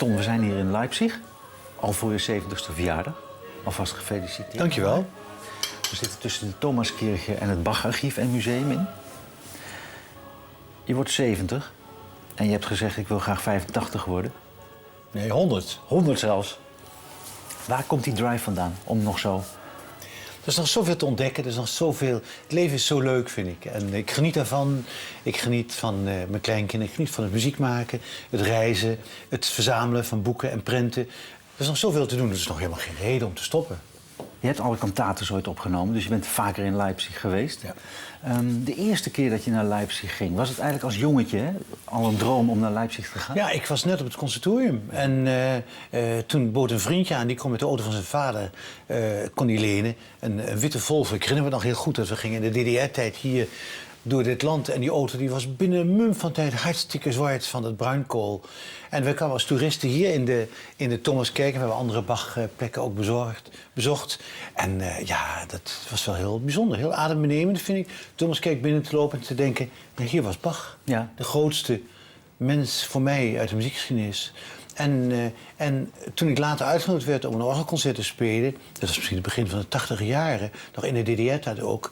Ton, we zijn hier in Leipzig. Al voor je 70ste verjaardag. Alvast gefeliciteerd. Dankjewel. We zitten tussen de Thomaskirche en het Bach-archief en museum in. Je wordt 70 en je hebt gezegd, ik wil graag 85 worden. Nee, 100. 100 zelfs. Waar komt die drive vandaan om nog zo... Er is nog zoveel te ontdekken, er is nog zoveel... Het leven is zo leuk, vind ik. En ik geniet daarvan. Ik geniet van mijn kleinkinderen. Ik geniet van het muziek maken, het reizen, het verzamelen van boeken en prenten. Er is nog zoveel te doen, er is nog helemaal geen reden om te stoppen. Je hebt alle kantaten ooit opgenomen, dus je bent vaker in Leipzig geweest. Ja. De eerste keer dat je naar Leipzig ging, was het eigenlijk als jongetje hè? Al een droom om naar Leipzig te gaan? Ja, ik was net op het conservatorium. En toen bood een vriendje aan, die kon met de auto van zijn vader, kon die lenen. Een witte Volvo. Ik herinner me nog heel goed dat we gingen in de DDR-tijd hier door dit land. En die auto die was binnen een mum van tijd hartstikke zwart van het bruinkool. En we kwamen als toeristen hier in de Thomaskerk. We hebben andere Bach-plekken ook bezocht. En ja, dat was wel heel bijzonder. Heel adembenemend, vind ik. Thomaskerk binnen te lopen en te denken... Nou, hier was Bach. Ja. De grootste mens voor mij uit de muziekgeschiedenis. En toen ik later uitgenodigd werd om een orgelconcert te spelen... dat was misschien het begin van de 80e jaren, nog in de DDR-tijd ook...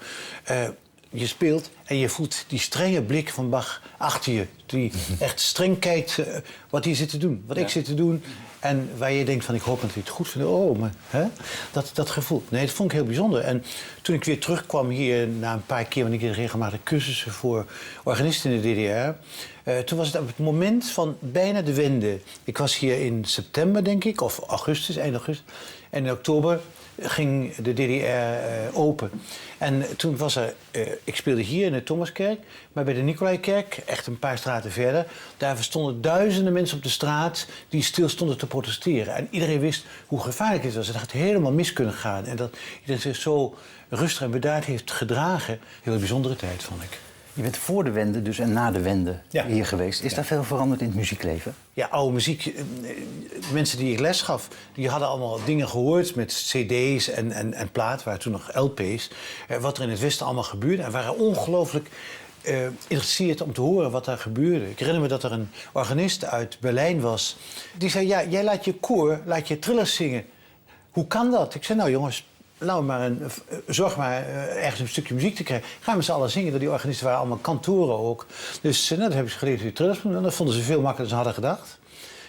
je speelt en je voelt die strenge blik van Bach achter je. Die echt streng kijkt wat hij zit te doen, wat ik zit te doen. En waar je denkt van, ik hoop dat hij het goed vindt. Oh, maar hè? Dat gevoel. Nee, dat vond ik heel bijzonder. En toen ik weer terugkwam hier na een paar keer... want ik deed regelmatig cursussen voor organisten in de DDR... toen was het op het moment van bijna de wende. Ik was hier in september, denk ik, of augustus, eind augustus. En in oktober ging de DDR open. En toen was er... ik speelde hier in de Thomaskerk, maar bij de Nicolaikerk, echt een paar straten verder... daar stonden duizenden mensen op de straat die stil stonden te protesteren. En iedereen wist hoe gevaarlijk het was. Het had helemaal mis kunnen gaan. En dat iedereen zich zo rustig en bedaard heeft gedragen. Een hele bijzondere tijd, vond ik. Je bent voor de wende dus en na de wende hier geweest. Is daar veel veranderd in het muziekleven? Ja, oude muziek. Mensen die ik les gaf, die hadden allemaal dingen gehoord met cd's en platen, waren toen nog LP's. Wat er in het Westen allemaal gebeurde. En waren ongelooflijk geïnteresseerd om te horen wat daar gebeurde. Ik herinner me dat er een organist uit Berlijn was. Die zei, ja, jij laat je koor, laat je trillers zingen. Hoe kan dat? Ik zei, nou jongens, zorg maar ergens een stukje muziek te krijgen. Gaan we met z'n allen zingen. Die organisten waren allemaal kantoren ook. Dus dat hebben ze geleerd die trillers doen. En dat vonden ze veel makkelijker dan ze hadden gedacht.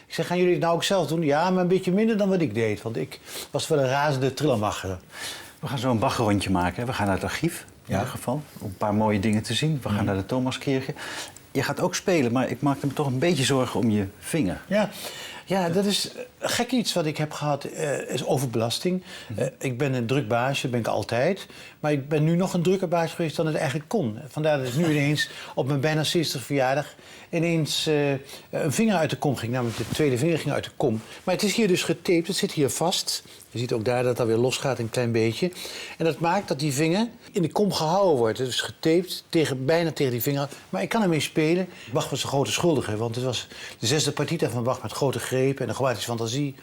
Ik zeg, gaan jullie het nou ook zelf doen? Ja, maar een beetje minder dan wat ik deed. Want ik was wel een razende trillermacher. We gaan zo een Bach-rondje maken. Hè? We gaan naar het archief, in ieder geval. Om een paar mooie dingen te zien. We gaan naar de Thomaskirche. Je gaat ook spelen, maar ik maakte me toch een beetje zorgen om je vinger. Ja, dat is gek iets wat ik heb gehad, is overbelasting. Ik ben een druk baasje, dat ben ik altijd. Maar ik ben nu nog een drukker baas geweest dan het eigenlijk kon. Vandaar dat ik nu ineens op mijn bijna 60 verjaardag... ineens een vinger uit de kom ging. Namelijk de tweede vinger ging uit de kom. Maar het is hier dus getaped, het zit hier vast. Je ziet ook daar dat het alweer losgaat een klein beetje. En dat maakt dat die vinger in de kom gehouden wordt. Het is getaped, bijna tegen die vinger. Maar ik kan ermee spelen. Bach was de grote schuldige, want het was de 6e partita van Bach... met grote grepen en een chromatische fantasie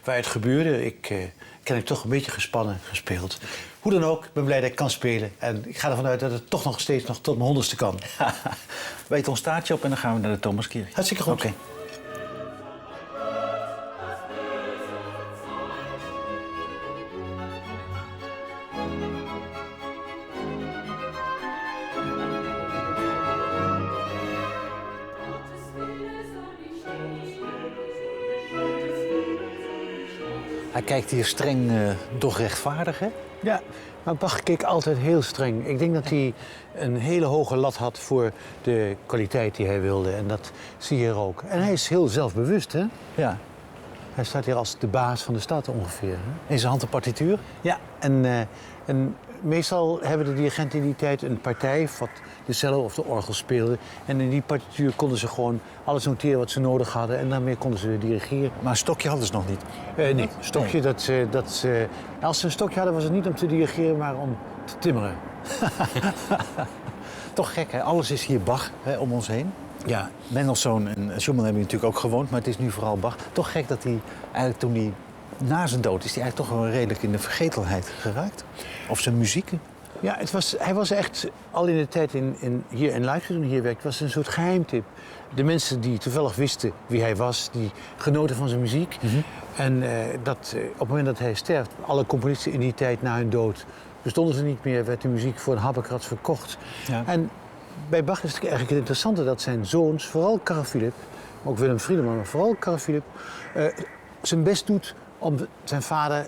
waar het gebeurde. Ik heb toch een beetje gespannen gespeeld. Hoe dan ook, ik ben blij dat ik kan spelen. En ik ga ervan uit dat het toch nog steeds nog tot mijn 100ste kan. Weet ons staartje op en dan gaan we naar de Thomaskirche. Hartstikke goed. Oké. Hij kijkt hier streng, doch rechtvaardig, hè? Ja, maar Bach keek altijd heel streng. Ik denk dat hij een hele hoge lat had voor de kwaliteit die hij wilde. En dat zie je hier ook. En hij is heel zelfbewust, hè? Ja. Hij staat hier als de baas van de stad ongeveer. Hè? In zijn hand een partituur? Ja, en meestal hebben de dirigenten in die tijd een partij... wat de cello of de orgel speelde. En in die partituur konden ze gewoon alles noteren wat ze nodig hadden... en daarmee konden ze dirigeren. Maar een stokje hadden ze nog niet? Nee, stokje, nee. Als ze een stokje hadden was het niet om te dirigeren, maar om te timmeren. Toch gek, hè? Alles is hier Bach, hè, om ons heen. Ja. Mendelssohn en Schumann hebben natuurlijk ook gewoond, maar het is nu vooral Bach. Toch gek dat hij eigenlijk toen hij na zijn dood is hij eigenlijk toch wel redelijk in de vergetelheid geraakt. Of zijn muziek. Ja, hij was echt al in de tijd hier in Leipzig, toen hij hier werkte, was een soort geheimtip. De mensen die toevallig wisten wie hij was, die genoten van zijn muziek. En op het moment dat hij sterft, alle componisten in die tijd na hun dood bestonden ze niet meer, werd de muziek voor een habbekrats verkocht. Ja. En bij Bach is het eigenlijk het interessante dat zijn zoons, vooral Carl Philipp, maar ook Willem Friedemann, maar vooral Carl Philipp, zijn best doet om zijn vader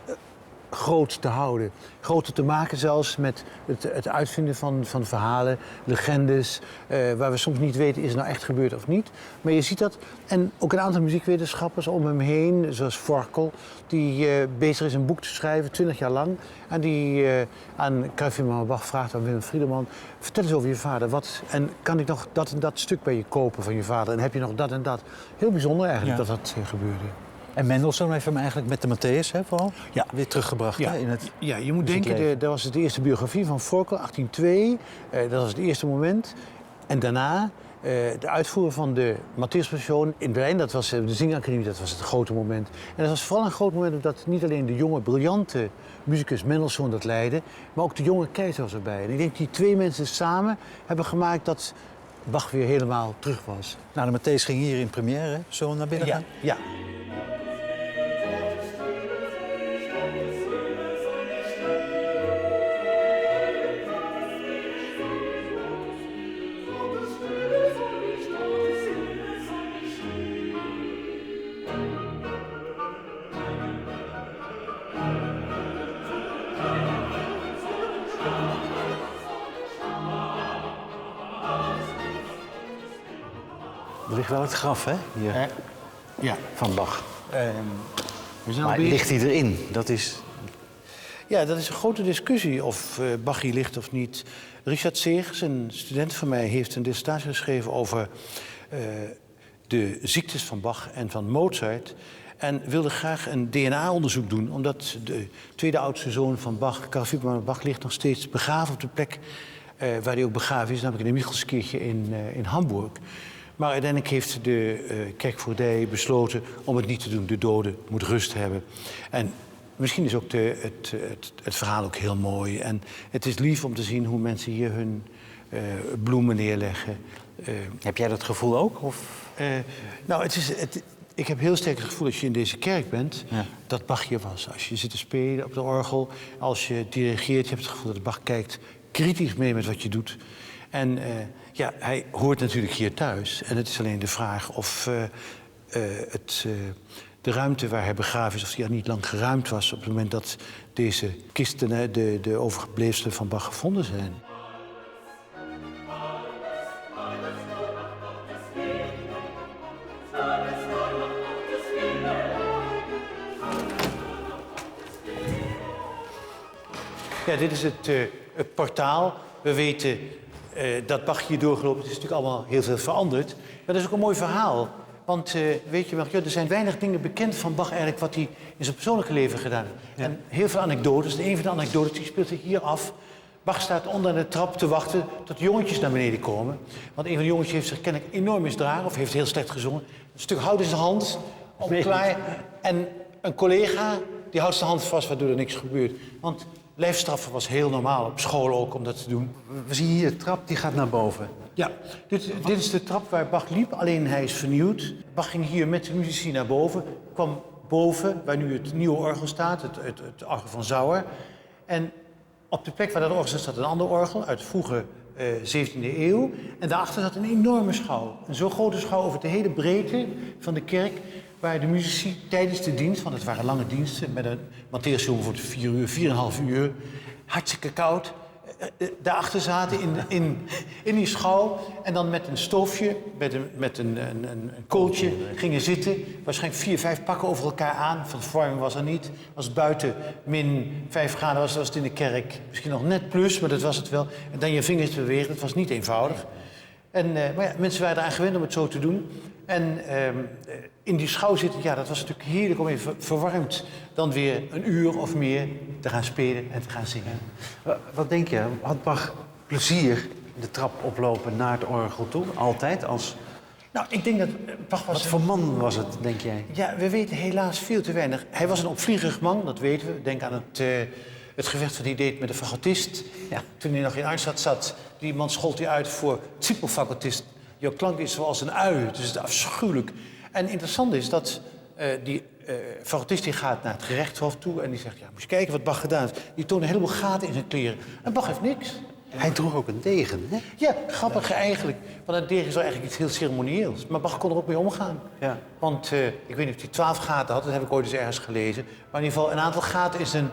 groot te houden. Groter te maken zelfs met het uitvinden van verhalen, legendes, waar we soms niet weten is het nou echt gebeurd of niet. Maar je ziet dat. En ook een aantal muziekwetenschappers om hem heen, zoals Forkel, die bezig is een boek te schrijven, 20 jaar lang. En die aan Carl Philipp Bach vraagt aan Willem Friedemann, vertel eens over je vader. En kan ik nog dat en dat stuk bij je kopen van je vader? En heb je nog dat en dat? Heel bijzonder eigenlijk dat dat gebeurde. En Mendelssohn heeft hem eigenlijk met de Matthäus vooral weer teruggebracht. Ja. Hè, in het je moet denken, dat was de eerste biografie van Forkel, 1802. Dat was het eerste moment. En daarna de uitvoering van de Matthäuspassion in Berlijn, dat was de Zingacademie, dat was het grote moment. En dat was vooral een groot moment omdat niet alleen de jonge, briljante muzikus Mendelssohn dat leidde, maar ook de jonge keizer was erbij. En ik denk die twee mensen samen hebben gemaakt dat Bach weer helemaal terug was. Nou, de Matthäus ging hier in première, zo naar binnen gaan? Ja. Er ligt wel het graf, hè, hier, van Bach. Maar bezig. ligt hij erin? Dat is... Ja, dat is een grote discussie of Bach hier ligt of niet. Richard Segers, een student van mij, heeft een dissertatie geschreven over de ziektes van Bach en van Mozart. En wilde graag een DNA-onderzoek doen, omdat de tweede oudste zoon van Bach, Carl Philipp Bach, ligt nog steeds begraven op de plek waar hij ook begraven is, namelijk in de Michelskirche in Hamburg. Maar uiteindelijk heeft de kerkvoogdij besloten om het niet te doen. De dode moet rust hebben. En misschien is ook het verhaal ook heel mooi. En het is lief om te zien hoe mensen hier hun bloemen neerleggen. Heb jij dat gevoel ook? Of? Nou, ik heb heel sterk het gevoel als je in deze kerk bent, dat Bach hier was. Als je zit te spelen op de orgel, als je dirigeert, je hebt het gevoel dat Bach kijkt kritisch mee met wat je doet. En hij hoort natuurlijk hier thuis. En het is alleen de vraag of de ruimte waar hij begraven is, of die al niet lang geruimd was op het moment dat deze kisten, de overgebleefselen van Bach, gevonden zijn. Ja, dit is het portaal. We weten dat Bach hier doorgelopen is. Het is natuurlijk allemaal heel veel veranderd. Maar dat is ook een mooi verhaal. Want weet je wel, er zijn weinig dingen bekend van Bach eigenlijk wat hij in zijn persoonlijke leven gedaan heeft. Ja. En heel veel anekdotes. Een van de anekdotes die speelt zich hier af. Bach staat onder de trap te wachten tot jongetjes naar beneden komen. Want een van de jongetjes heeft zich kennelijk enorm misdragen of heeft heel slecht gezongen. Een stuk hout in zijn hand, klaar. En een collega die houdt zijn hand vast waardoor er niks gebeurt. Want lijfstraffen was heel normaal, op school ook, om dat te doen. We zien hier de trap, die gaat naar boven. Ja, dit is de trap waar Bach liep, alleen hij is vernieuwd. Bach ging hier met de muzici naar boven, kwam boven, waar nu het nieuwe orgel staat, het orgel van Sauer. En op de plek waar dat orgel staat een ander orgel, uit de vroege 17e eeuw. En daarachter zat een enorme schouw. Een zo grote schouw over de hele breedte van de kerk, waar de muzici tijdens de dienst, want het waren lange diensten, met een Matthäuszoon voor 4 uur, 4,5 uur, hartstikke koud, daarachter zaten in die schouw en dan met een stoofje, met een kooltje gingen zitten. Waarschijnlijk 4, 5 pakken over elkaar aan, van verwarming was er niet. Als het buiten min 5 graden was het in de kerk misschien nog net plus, maar dat was het wel. En dan je vingers bewegen, dat was niet eenvoudig. Maar ja, mensen waren eraan gewend om het zo te doen. En in die schouw zitten, ja, dat was natuurlijk heerlijk om even verwarmd dan weer een uur of meer te gaan spelen en te gaan zingen. Wat denk je? Had Bach plezier de trap oplopen naar het orgel toe? Altijd? Nou, ik denk dat Bach was... Wat voor man was het, denk jij? Ja, we weten helaas veel te weinig. Hij was een opvliegerig man, dat weten we. Denk aan het gevecht wat hij deed met de fagotist. Ja. Toen hij nog in Arnstad zat, die man schold hij uit voor zippo-fagotist. Jouw klank is zoals een ui, dus het is afschuwelijk. En interessant is dat die fagotist die gaat naar het gerechtshof toe en die zegt... ja, moet je kijken wat Bach gedaan heeft. Die toont een heleboel gaten in zijn kleren. En Bach heeft niks. Hij droeg ook een degen, hè? Ja, grappig eigenlijk. Want een degen is wel eigenlijk iets heel ceremonieels. Maar Bach kon er ook mee omgaan. Ja. Want ik weet niet of hij 12 gaten had, dat heb ik ooit eens ergens gelezen. Maar in ieder geval, een aantal gaten in zijn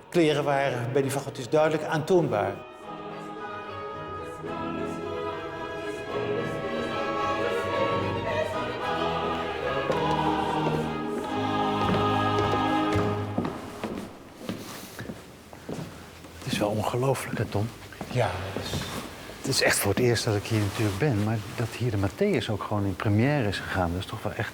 kleren waren bij die fagotist duidelijk aantoonbaar. Het is wel ongelooflijk, hè, Tom? Ja. Het is echt voor het eerst dat ik hier natuurlijk ben, maar dat hier de Matthäus ook gewoon in première is gegaan, dat is toch wel echt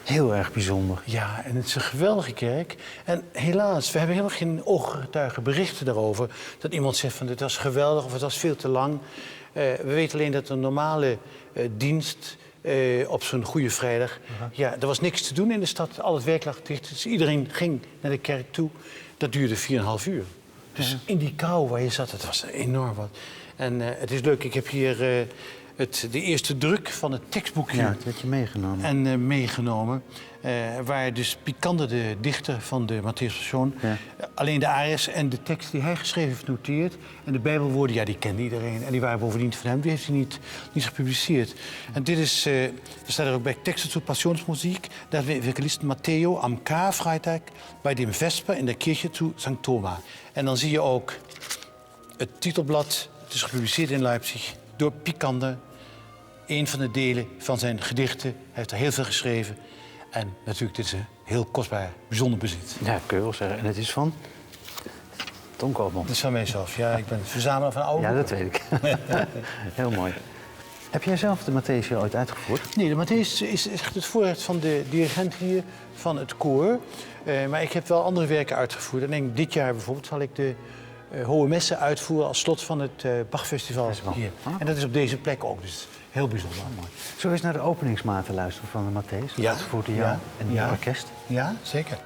heel erg bijzonder. Ja, en het is een geweldige kerk. En helaas, we hebben helemaal geen ooggetuigen berichten daarover. Dat iemand zegt van dit was geweldig of het was veel te lang. We weten alleen dat een normale dienst op zo'n Goede Vrijdag... Ja, er was niks te doen in de stad, al het werk lag dicht. Dus iedereen ging naar de kerk toe. Dat duurde 4,5 uur. Dus in die kou waar je zat, het was enorm wat. En het is leuk, ik heb hier de eerste druk van het tekstboekje... Ja, dat heb je meegenomen. En meegenomen. Waar dus Picander, de dichter van de Matthäus Passion... Ja. alleen de ariërs en de tekst die hij geschreven heeft noteerd... en de Bijbelwoorden, ja, die kende iedereen. En die waren bovendien van hem, die heeft hij niet gepubliceerd. En dit is, er staat er ook bij, Teksten zur Passionsmusik... der Evangelist Matteo am Karfreitag... bij dem Vesper in der Kirche zu St. Thomas. En dan zie je ook het titelblad. Het is gepubliceerd in Leipzig door Picander. Een van de delen van zijn gedichten. Hij heeft er heel veel geschreven. En natuurlijk, dit is een heel kostbaar, bijzonder bezit. Ja, kun je wel zeggen. En het is van Tom Koopman. Dat is van mijzelf. Ja, ik ben het verzamelaar van oude Ja, boeken. dat weet ik. Heel mooi. Heb jij zelf de Matthäus hier ooit uitgevoerd? Nee, de Matthäus is echt het voorrecht van de dirigent hier, van het koor. Maar ik heb wel andere werken uitgevoerd. En denk, dit jaar bijvoorbeeld zal ik de Hohe Messe uitvoeren... als slot van het Bachfestival hier. En dat is op deze plek ook, dus heel bijzonder. Mooi. Zullen we eens naar de openingsmaten luisteren van de Matthäus? Ja. Uitgevoerd door jou en het orkest. Ja, zeker.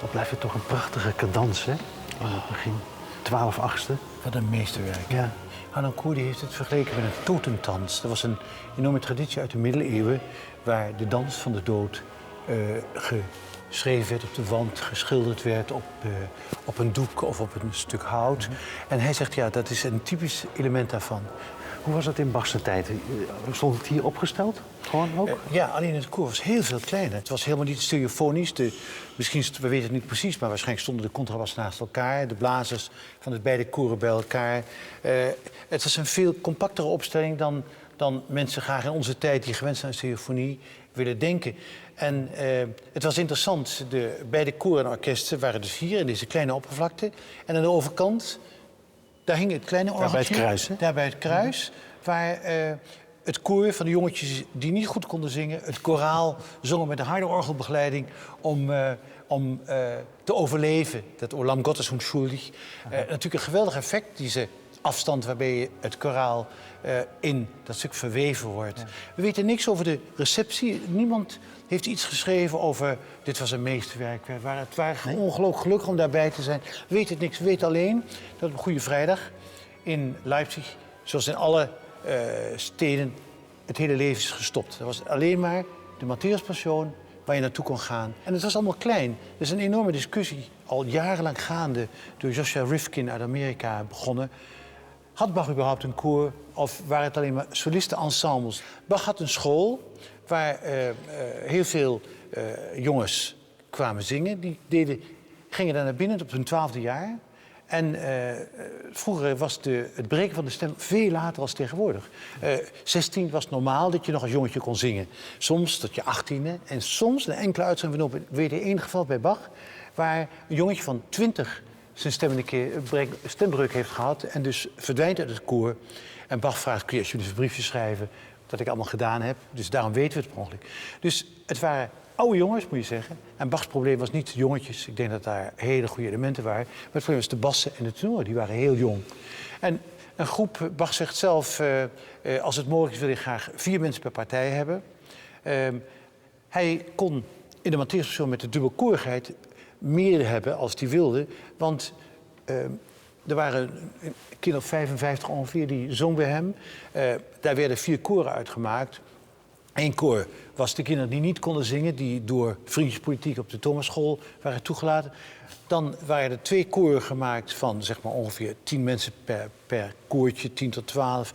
Wat blijft het toch een prachtige cadans, hè? Aan het begin. 12/8. Wat een meesterwerk. Ja. Hanan Koerdi heeft het vergeleken met een totemtans. Dat was een enorme traditie uit de middeleeuwen... waar de dans van de dood geschreven werd op de wand... geschilderd werd op een doek of op een stuk hout. En hij zegt, ja, dat is een typisch element daarvan. Hoe was dat in Bach's tijd? Stond het hier opgesteld? Gewoon ook? Ja, alleen het koor was heel veel kleiner. Het was helemaal niet stereofonisch. Misschien, we weten het niet precies, maar waarschijnlijk stonden de contrabassen naast elkaar. De blazers van de beide koren bij elkaar. Het was een veel compactere opstelling dan mensen graag in onze tijd... die gewend zijn aan stereofonie, willen denken. En het was interessant. De beide koren en orkesten waren dus hier in deze kleine oppervlakte. En aan de overkant, daar hing het kleine orgeltje. Daar bij het kruis, hè? Daar bij het kruis, waar... het koor van de jongetjes die niet goed konden zingen... het koraal zongen met een harde orgelbegeleiding... om te overleven. Dat Olam Gott ist unschuldig. Natuurlijk een geweldig effect, die ze afstand waarbij het koraal in dat stuk verweven wordt. Ja. We weten niks over de receptie. Niemand heeft iets geschreven over... dit was een meesterwerk. Het waren ongelooflijk gelukkig om daarbij te zijn. We weten niks. We weten alleen dat op Goede Vrijdag in Leipzig... zoals in alle steden, het hele leven is gestopt. Er was alleen maar de Matthäuspassion waar je naartoe kon gaan. En het was allemaal klein. Er is een enorme discussie, al jarenlang gaande... door Joshua Rifkin uit Amerika begonnen. Had Bach überhaupt een koor of waren het alleen maar solisten-ensembles? Bach had een school waar heel veel jongens kwamen zingen. Die gingen daar naar binnen op hun 12e jaar... En vroeger was het breken van de stem veel later als tegenwoordig. 16 was normaal dat je nog als jongetje kon zingen. Soms tot je 18e. En soms, een enkele uitzondering, weet je één geval bij Bach... waar een jongetje van 20 zijn stem een keer stembreuk heeft gehad... en dus verdwijnt uit het koor. En Bach vraagt, kun je alsjeblieft een briefje schrijven... dat ik allemaal gedaan heb. Dus daarom weten we het per ongeluk. Dus het waren... oude jongens, moet je zeggen. En Bachs probleem was niet jongetjes. Ik denk dat daar hele goede elementen waren. Maar het probleem was de bassen en de tenoren. Die waren heel jong. En een groep, Bach zegt zelf... als het mogelijk is wil ik graag 4 mensen per partij hebben. Hij kon in de Matthäuspersoon met de dubbelkorigheid... meer hebben als hij wilde. Want er waren een kind of 55 ongeveer die zong bij hem. Daar werden 4 koren uitgemaakt... 1 koor was de kinderen die niet konden zingen... die door vriendjespolitiek op de Thomasschool waren toegelaten. Dan waren er 2 koren gemaakt van zeg maar ongeveer 10 mensen per koortje, 10 tot 12...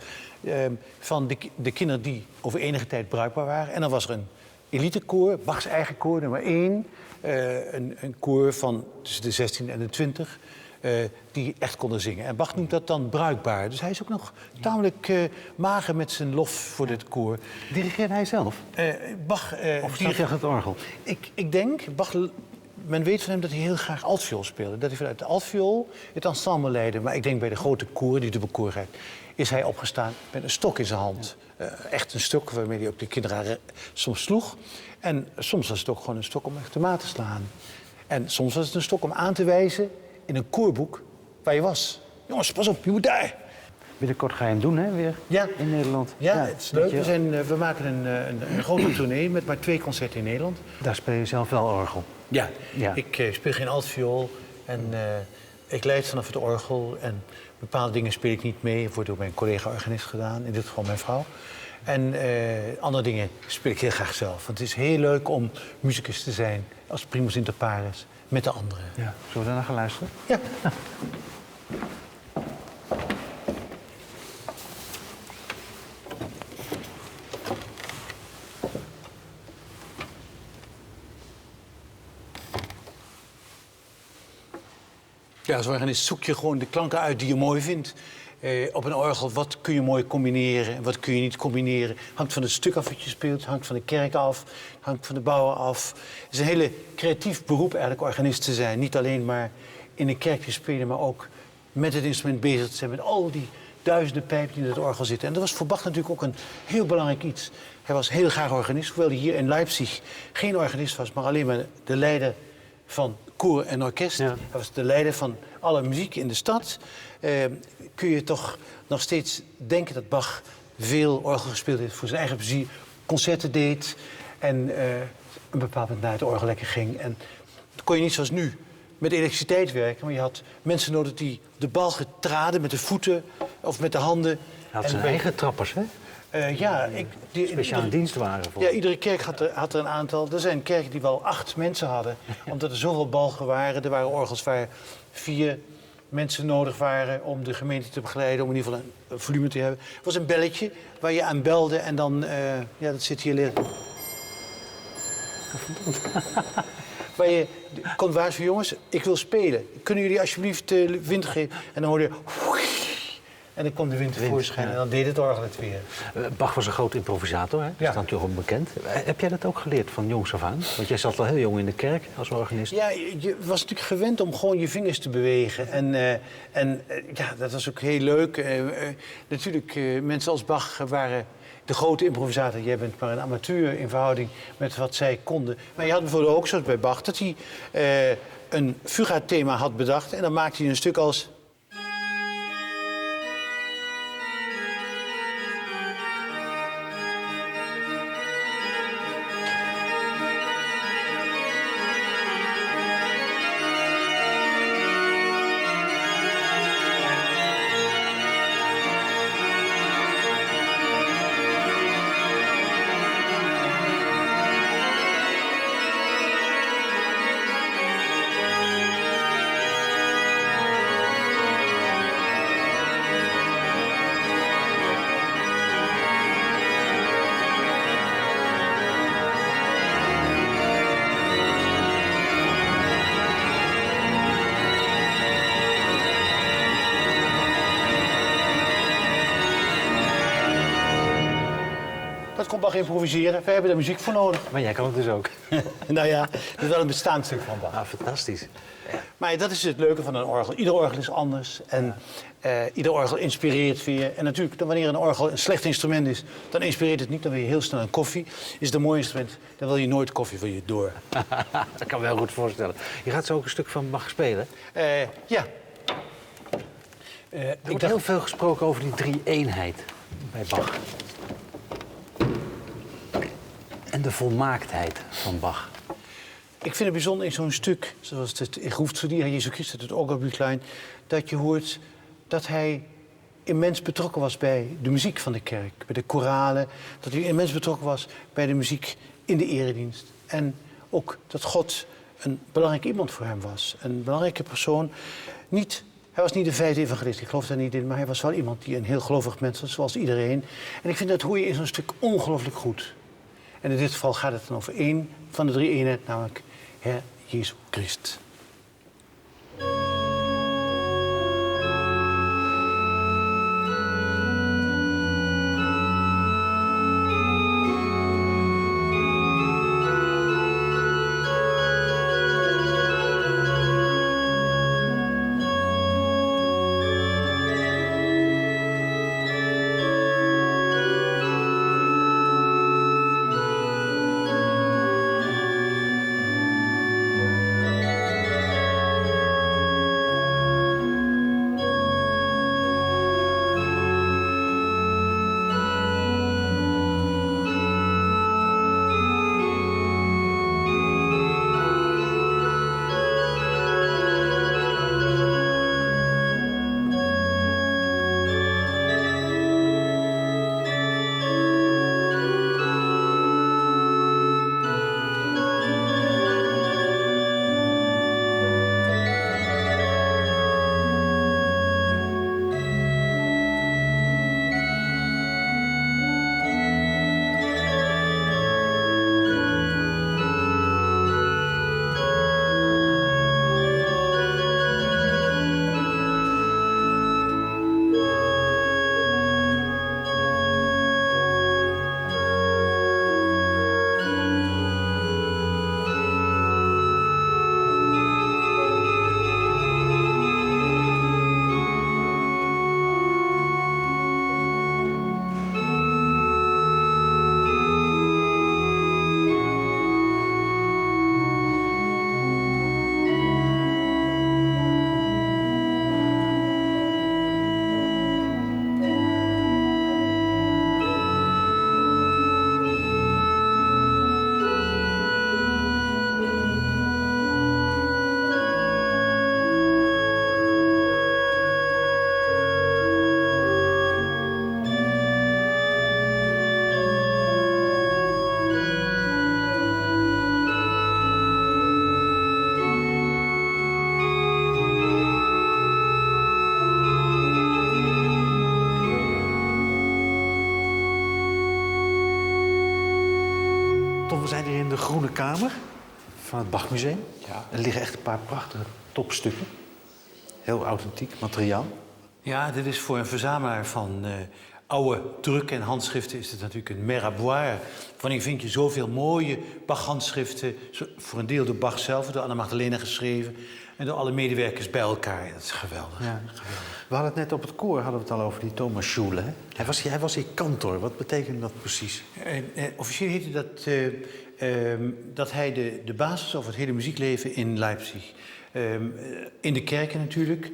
van de kinderen die over enige tijd bruikbaar waren. En dan was er een elitekoor, Bachs eigen koor, nummer 1... een koor van tussen de 16 en de 20... die echt konden zingen. En Bach noemt dat dan bruikbaar. Dus hij is ook nog tamelijk mager met zijn lof voor dit koor. Dirigeerde hij zelf? Bach... of staat hij achter het orgel? Ik denk, Bach... Men weet van hem dat hij heel graag altviool speelde. Dat hij vanuit de altviool het ensemble leidde. Maar ik denk bij de grote koren, die dubbelkorigheid... is hij opgestaan met een stok in zijn hand. Echt een stok waarmee hij ook de kinderen soms sloeg. En soms was het ook gewoon een stok om echt de maat te slaan. En soms was het een stok om aan te wijzen... in een koorboek waar je was. Jongens, pas op, je moet daar. Binnenkort ga je hem doen, hè, weer in Nederland. Ja, het is leuk. We maken een grote tournee met maar 2 concerten in Nederland. Daar speel je zelf wel orgel. Ja. Ik speel geen altviool en ik leid vanaf het orgel. En bepaalde dingen speel ik niet mee. Het wordt door mijn collega-organist gedaan, in dit geval mijn vrouw. En andere dingen speel ik heel graag zelf. Want het is heel leuk om muzikus te zijn als primus inter pares met de anderen. Ja. Zullen we daar naar gaan luisteren? Ja. Ja, als organist zoek je gewoon de klanken uit die je mooi vindt. Op een orgel, wat kun je mooi combineren en wat kun je niet combineren. Hangt van het stuk af wat je speelt, hangt van de kerk af, hangt van de bouwer af. Het is een hele creatief beroep eigenlijk organist te zijn. Niet alleen maar in een kerk te spelen, maar ook met het instrument bezig te zijn. Met al die duizenden pijpen die in het orgel zitten. En dat was voor Bach natuurlijk ook een heel belangrijk iets. Hij was heel graag organist, hoewel hij hier in Leipzig geen organist was, maar alleen maar de leider van koor en orkest. Ja. Hij was de leider van alle muziek in de stad. Kun je toch nog steeds denken dat Bach veel orgel gespeeld heeft voor zijn eigen plezier. Concerten deed en een bepaald moment naar het orgel lekker ging. En dan kon je niet zoals nu met elektriciteit werken. Maar je had mensen nodig die de balgen traden met de voeten of met de handen. Hij had zijn eigen trappers, hè? Speciale dienst waren voor. Ja, iedere kerk had er een aantal. Er zijn kerken die wel 8 mensen hadden. Omdat er zoveel balgen waren. Er waren orgels waar 4 mensen nodig waren om de gemeente te begeleiden. Om in ieder geval een volume te hebben. Het was een belletje waar je aan belde en dan... dat zit hier liggen. Waar je kon waarschuwen, jongens, ik wil spelen. Kunnen jullie alsjeblieft wind geven? En dan hoorde je... En dan kwam de wind tevoorschijn en dan deed het orgel het weer. Bach was een groot improvisator, hè? Dat is natuurlijk ook bekend. Heb jij dat ook geleerd van jongs af aan? Want jij zat al heel jong in de kerk als organist. Ja, je was natuurlijk gewend om gewoon je vingers te bewegen. En dat was ook heel leuk. Natuurlijk, mensen als Bach waren de grote improvisator. Jij bent maar een amateur in verhouding met wat zij konden. Maar je had bijvoorbeeld ook, zoals bij Bach, dat hij een fuga-thema had bedacht. En dan maakte hij een stuk als... kon Bach improviseren. Wij hebben daar muziek voor nodig. Maar jij kan het dus ook. Nou ja, dat is wel een bestaand stuk van Bach. Ah, fantastisch. Maar dat is het leuke van een orgel. Ieder orgel is anders en ieder orgel inspireert weer. En natuurlijk, wanneer een orgel een slecht instrument is, dan inspireert het niet. Dan wil je heel snel een koffie. Is het een mooi instrument, dan wil je nooit koffie voor je door. Dat kan me heel goed voorstellen. Je gaat zo ook een stuk van Bach spelen. Ja. Er wordt heel veel gesproken over die drie-eenheid bij Bach. En de volmaaktheid van Bach. Ik vind het bijzonder in zo'n stuk, zoals het Ich rufe zu dir, Jezus Christus, het Orgelbüchlein, dat je hoort dat hij immens betrokken was bij de muziek van de kerk, bij de koralen, dat hij immens betrokken was bij de muziek in de eredienst. En ook dat God een belangrijk iemand voor hem was, een belangrijke persoon. Hij was niet de vijfde evangelist, ik geloof daar niet in, maar hij was wel iemand die een heel gelovig mens was, zoals iedereen. En ik vind dat hoor je in zo'n stuk ongelooflijk goed. En in dit geval gaat het dan over één van de drie eenheid, namelijk Herr Jezus Christus. Tom, we zijn hier in de Groene Kamer van het Bachmuseum. Ja. Er liggen echt een paar prachtige topstukken. Heel authentiek materiaal. Ja, dit is voor een verzamelaar van oude druk- en handschriften is het natuurlijk een meraboire. Wanneer vind je zoveel mooie Bach-handschriften, voor een deel door Bach zelf, door Anna Magdalena geschreven en door alle medewerkers bij elkaar. Dat is geweldig. Ja. We hadden het net op het koor hadden we het al over die Thomas Schule. Hè? Hij was hier kantor. Wat betekent dat precies? Officieel heette dat dat hij de basis over het hele muziekleven in Leipzig. In de kerken natuurlijk.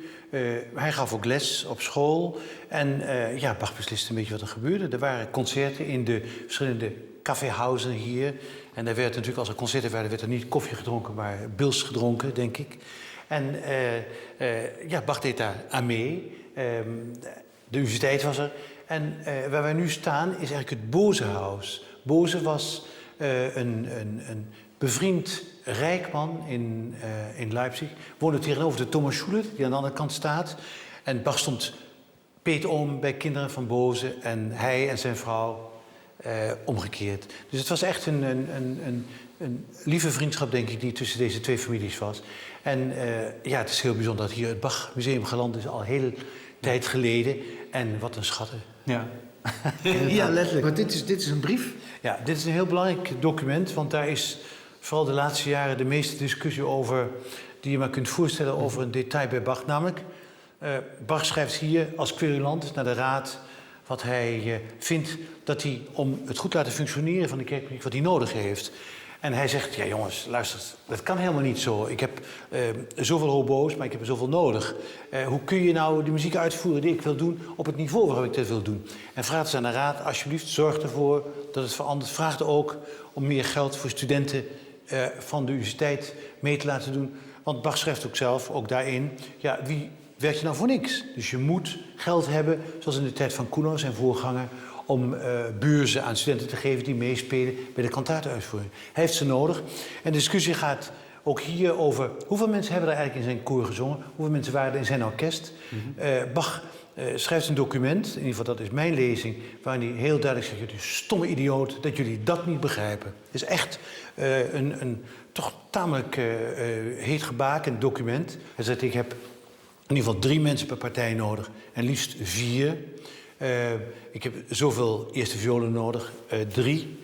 Hij gaf ook les op school. En Bach besliste een beetje wat er gebeurde. Er waren concerten in de verschillende caféhuizen hier. En daar werd natuurlijk, als er concerten waren, werd er niet koffie gedronken, maar bils gedronken, denk ik. En Bach deed daar aan mee. De universiteit was er. En waar wij nu staan is eigenlijk het Bosehuis. Bose was een bevriend rijk man in Leipzig. Woonde tegenover de Thomas Schule, die aan de andere kant staat. En Bach stond peetoom bij kinderen van Bose. En hij en zijn vrouw omgekeerd. Dus het was echt een lieve vriendschap, denk ik, die tussen deze twee families was. En het is heel bijzonder dat hier het Bach Museum geland is, al heel tijd geleden. En wat een schatten. Ja. Ja, letterlijk. Maar dit is een brief? Ja, dit is een heel belangrijk document, want daar is vooral de laatste jaren de meeste discussie over die je maar kunt voorstellen over een detail bij Bach. Namelijk, Bach schrijft hier als querulant naar de raad wat hij vindt dat hij om het goed te laten functioneren van de kerkmuziek wat hij nodig heeft. En hij zegt, ja jongens, luister, dat kan helemaal niet zo. Ik heb zoveel hobo's, maar ik heb er zoveel nodig. Hoe kun je nou de muziek uitvoeren die ik wil doen op het niveau waarop ik dat wil doen? En vraagt ze aan de raad, alsjeblieft, zorg ervoor dat het verandert. Vraag ook om meer geld voor studenten van de universiteit mee te laten doen. Want Bach schrijft ook zelf, ook daarin, ja, wie werkt je nou voor niks? Dus je moet geld hebben, zoals in de tijd van Kuno, zijn voorganger, om beurzen aan studenten te geven die meespelen bij de kantaanuitvoering. Hij heeft ze nodig. En de discussie gaat ook hier over hoeveel mensen hebben er eigenlijk in zijn koor gezongen, hoeveel mensen waren er in zijn orkest. Bach schrijft een document, in ieder geval dat is mijn lezing, waarin hij heel duidelijk zegt, jullie stomme idioot, dat jullie dat niet begrijpen. Het is echt een toch tamelijk heet gebakend document. Hij zegt, ik heb in ieder geval 3 mensen per partij nodig en liefst 4. Ik heb zoveel eerste violen nodig, 3.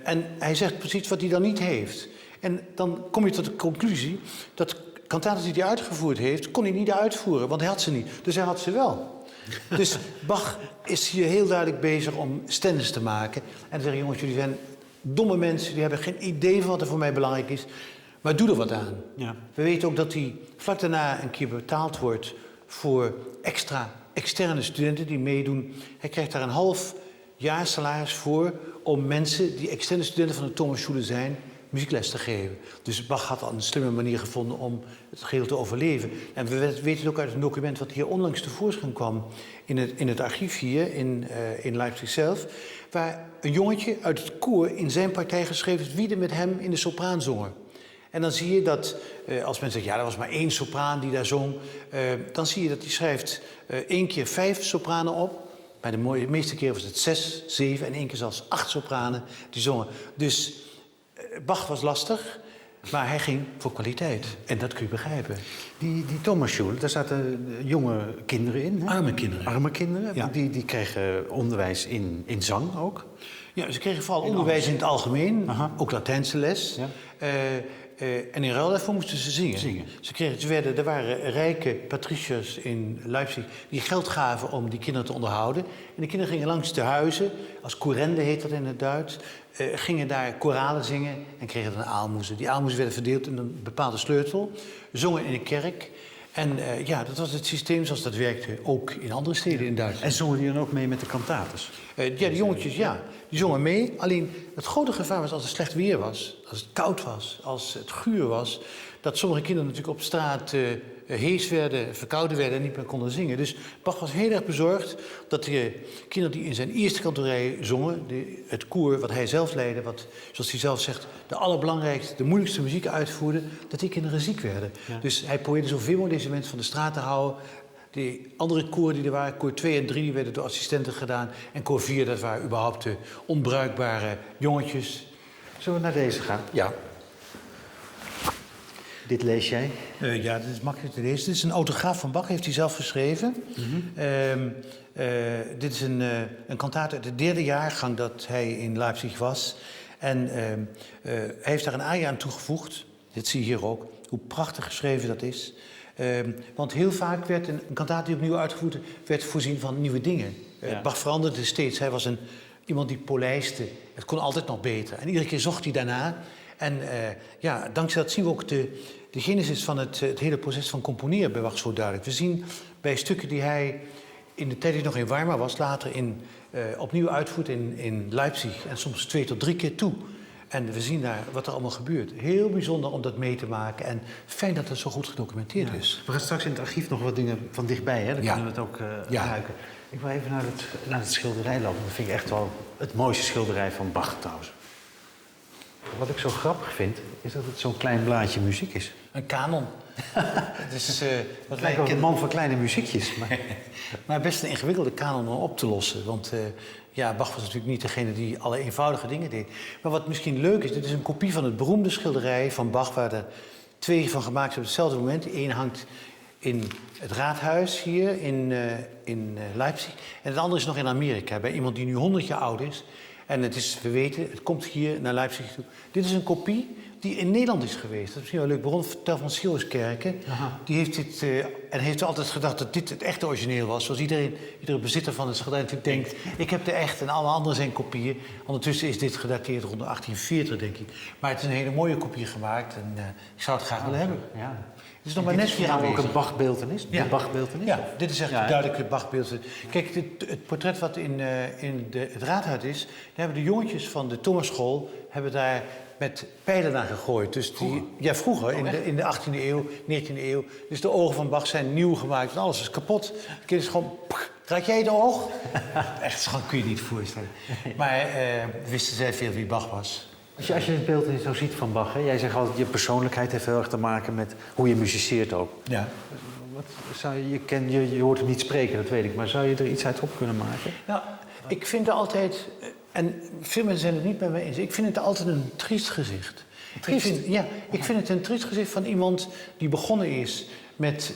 En hij zegt precies wat hij dan niet heeft. En dan kom je tot de conclusie dat kantaten die hij uitgevoerd heeft, kon hij niet uitvoeren, want hij had ze niet. Dus hij had ze wel. Dus Bach is hier heel duidelijk bezig om stennis te maken. En te zeggen, jongens, jullie zijn domme mensen, die hebben geen idee van wat er voor mij belangrijk is. Maar doe er wat aan. Ja. We weten ook dat hij vlak daarna een keer betaald wordt voor externe studenten die meedoen. Hij krijgt daar een half jaar salaris voor om mensen die externe studenten van de Thomasschule zijn, muziekles te geven. Dus Bach had al een slimme manier gevonden om het geheel te overleven. En we weten het ook uit een document wat hier onlangs tevoorschijn kwam in het archief hier in Leipzig zelf, waar een jongetje uit het koor in zijn partij geschreven heeft wie er met hem in de sopraan zongen. En dan zie je dat, als men zegt, ja, er was maar 1 sopraan die daar zong, dan zie je dat hij schrijft 1 keer 5 sopranen op. Bij de meeste keren was het 6, 7 en 1 keer zelfs 8 sopranen die zongen. Dus Bach was lastig, maar hij ging voor kwaliteit. En dat kun je begrijpen. Die Thomasschule, daar zaten jonge kinderen in. Hè? Arme kinderen. Arme kinderen. Ja. Die kregen onderwijs in zang ook. Ja, ze kregen vooral onderwijs in het algemeen. Aha. Ook Latijnse les. Ja. En in ruil daarvoor moesten ze zingen. Er waren rijke patriciërs in Leipzig die geld gaven om die kinderen te onderhouden. En de kinderen gingen langs de huizen, als courende heet dat in het Duits, gingen daar koralen zingen en kregen dan aalmoezen. Die aalmoezen werden verdeeld in een bepaalde sleutel, zongen in een kerk. En dat was het systeem zoals dat werkte ook in andere steden in Duitsland. En zongen die dan ook mee met de kantates? De jongetjes, die zongen mee. Alleen het grote gevaar was als het slecht weer was, als het koud was, als het guur was, dat sommige kinderen natuurlijk op straat hees werden, verkouden werden en niet meer konden zingen. Dus Bach was heel erg bezorgd dat de kinderen die in zijn eerste kantorij zongen, het koor wat hij zelf leidde, wat, zoals hij zelf zegt, de allerbelangrijkste, de moeilijkste muziek uitvoerde, dat die kinderen ziek werden. Ja. Dus hij probeerde zoveel mogelijk deze mensen van de straat te houden. Die andere koor die er waren, koor 2 en 3, die werden door assistenten gedaan. En koor 4, dat waren überhaupt de onbruikbare jongetjes. Zullen we naar deze gaan? Ja. Dit lees jij? Ja, dit is makkelijk te lezen. Dit is een autograaf van Bach, heeft hij zelf geschreven. Dit is een kantaat uit de 3e jaargang dat hij in Leipzig was. En hij heeft daar een aria aan toegevoegd. Dit zie je hier ook, hoe prachtig geschreven dat is. Want heel vaak werd een kantaat die opnieuw uitgevoerd werd voorzien van nieuwe dingen. Bach veranderde steeds. Hij was iemand die polijste. Het kon altijd nog beter. En iedere keer zocht hij daarna. En dankzij dat zien we ook de genesis van het hele proces van componeren bij Bach zo duidelijk. We zien bij stukken die hij in de tijd die nog in Weimar was, later opnieuw uitvoert in Leipzig. En soms 2 tot 3 keer toe. En we zien daar wat er allemaal gebeurt. Heel bijzonder om dat mee te maken. En fijn dat het zo goed gedocumenteerd is. We gaan straks in het archief nog wat dingen van dichtbij, hè? Dan kunnen we het ook ruiken. Ik wil even naar het schilderij lopen. Dat vind ik echt wel het mooiste schilderij van Bach trouwens. Wat ik zo grappig vind, is dat het zo'n klein blaadje muziek is. Een kanon. Het is, wat lijkt wel een man van kleine muziekjes. Maar best een ingewikkelde kanon om op te lossen. Want Bach was natuurlijk niet degene die alle eenvoudige dingen deed. Maar wat misschien leuk is, dit is een kopie van het beroemde schilderij van Bach, waar er 2 van gemaakt zijn op hetzelfde moment. Eén hangt in het raadhuis hier in Leipzig. En het andere is nog in Amerika, bij iemand die nu 100 jaar oud is. En we weten, het komt hier naar Leipzig toe. Dit is een kopie die in Nederland is geweest. Dat is misschien wel leuk. Baron Tel van Schilderskerken. Die heeft dit, en heeft altijd gedacht dat dit het echte origineel was. Zoals iedere bezitter van het schilderij natuurlijk denkt... ik heb de echte en alle anderen zijn kopieën. Ondertussen is dit gedateerd rond de 1840, denk ik. Maar het is een hele mooie kopie gemaakt. En ik zou het graag willen hebben. Ja. Het is nog maar net hier ook een Bach-beeltenis? Ja. De Bach-beeltenis? Ja, dit is echt een duidelijke Bach-beeltenis. Kijk, het portret wat in het raadhuis is... daar hebben de jongetjes van de Thomasschool... hebben daar met pijlen naar gegooid. Dus vroeger, in de 18e eeuw, 19e eeuw. Dus de ogen van Bach zijn nieuw gemaakt. En alles is kapot. Het kind is gewoon... Raak jij het oog? Echt, dat kun je niet voorstellen. Maar wisten zij veel wie Bach was. Als je het beeld zo ziet van Bach, hè? Jij zegt altijd, je persoonlijkheid heeft heel erg te maken met hoe je muziceert ook. Ja. Je hoort hem niet spreken, dat weet ik, maar zou je er iets uit op kunnen maken? Nou, ik vind het altijd, en veel mensen zijn het niet met mij eens, ik vind het altijd een triest gezicht. Ik vind het een triest gezicht van iemand die begonnen is met,